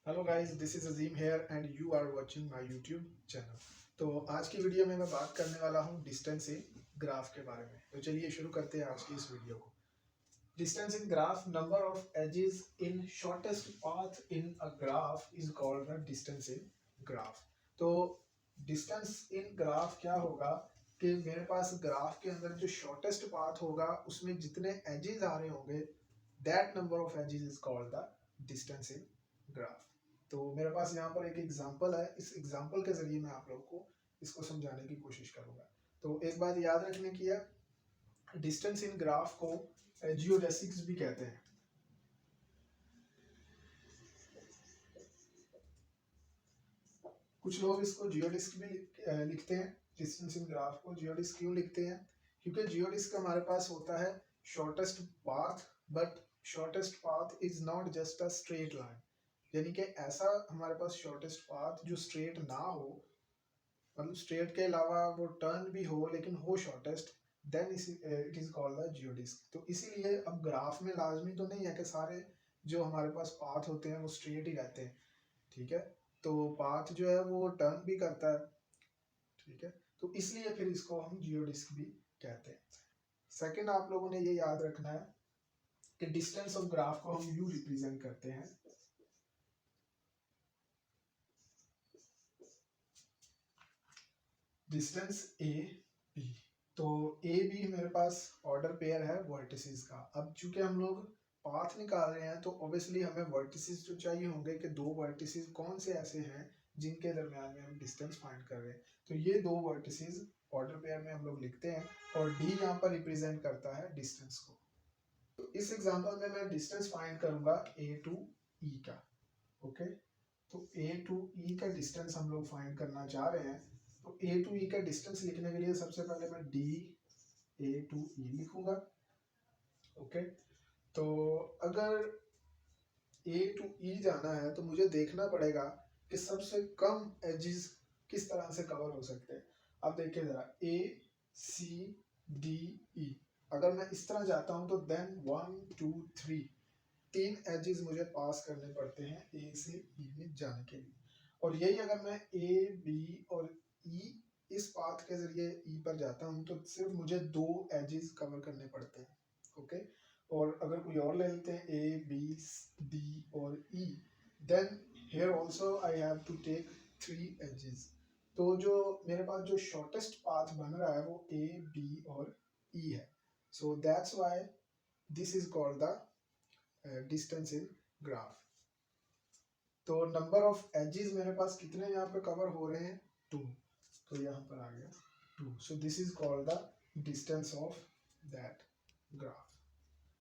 Hello guys, this is Azeem here and you are watching my YouTube channel. तो आज की video में मैं बात करने वाला हूं डिस्टेंस इन ग्राफ के बारे में। तो चलिए शुरू करते हैं आज की इस वीडियो को। Distance in graph, number of edges in shortest path in a graph is called the distance in graph. तो डिस्टेंस इन ग्राफ क्या होगा कि मेरे पास ग्राफ के अंदर जो शॉर्टेस्ट पाथ होगा उसमें जितने एजेस आ रहे होंगे, that number of edges is called the distance in graph. तो मेरे पास यहाँ पर एक एग्जांपल है, इस एग्जांपल के जरिए मैं आप लोगों को इसको समझाने की कोशिश करूंगा। तो एक बात याद रखने की है, डिस्टेंस इन ग्राफ को जियोडेसिक्स भी कहते हैं। कुछ लोग इसको जियोडिस्क भी लिखते हैं। डिस्टेंस इन ग्राफ को जियोडिस्क क्यों लिखते हैं? क्योंकि जियोडिस्क हमारे पास होता है shortest path, but shortest path is not just a straight line. यानी कि ऐसा हमारे पास शॉर्टेस्ट पाथ जो स्ट्रेट ना हो, मतलब स्ट्रेट के अलावा वो टर्न भी हो लेकिन हो shortest, then it is called the geodesic. तो इसीलिए अब ग्राफ में लाजमी तो नहीं है कि सारे जो हमारे पास पाथ होते हैं वो स्ट्रेट ही रहते हैं, ठीक है। तो पाथ जो है वो टर्न भी करता है, ठीक है। तो इसलिए फिर इसको हम जियोडिस्क भी कहते हैं। सेकंड, आप लोगों ने ये याद रखना है कि डिस्टेंस ऑफ ग्राफ को हम यू रिप्रेजेंट करते हैं। Distance A B. तो ए बी मेरे पास ऑर्डर पेयर है वर्टिसेस का। अब चूंकि हम लोग पाथ निकाल रहे हैं तो ऑब्वियसली हमें वर्टिसेस जो चाहिए होंगे कि दो वर्टिसेस कौन से ऐसे हैं जिनके दरमियान में हम डिस्टेंस फाइंड कर रहे हैं। तो ये दो वर्टिसेस ऑर्डर पेयर में हम लोग लिखते हैं और डी यहाँ पर रिप्रेजेंट करता है डिस्टेंस को। तो इस एग्जांपल में मैं डिस्टेंस फाइंड करूंगा ए टू ई का। ओके, तो ए टू ई का डिस्टेंस हम लोग फाइंड करना चाह रहे हैं। तो ए टू ई का डिस्टेंस लिखने के लिए सबसे पहले मैं डी ए टू ई लिखूंगा। ओके, तो अगर ए टू ई जाना है तो मुझे देखना पड़ेगा कि सबसे कम एजेस किस तरह से कवर हो सकते हैं। अब देखिए जरा, ए सी डी ई, अगर मैं इस तरह जाता हूं तो देन 1 2 3 तीन एजेस मुझे पास करने पड़ते हैं ए से ई में जाने के लिए। और यही अगर मैं ए बी और ई इस पाथ के जरिए ई पर जाता हूं तो सिर्फ मुझे दो एजेस कवर करने पड़ते हैं। ओके, और अगर कोई और ले लेते हैं ए बी डी और E, then here also I have to take 3 edges. तो जो मेरे पास जो शॉर्टेस्ट पाथ बन रहा है वो ए बी और ई है। So that's why this is called the distance in graph. तो नंबर ऑफ एजेस मेरे पास कितने यहाँ पे कवर हो रहे हैं? 2। तो यहाँ पर आ गया 2। So this is called the distance of that graph.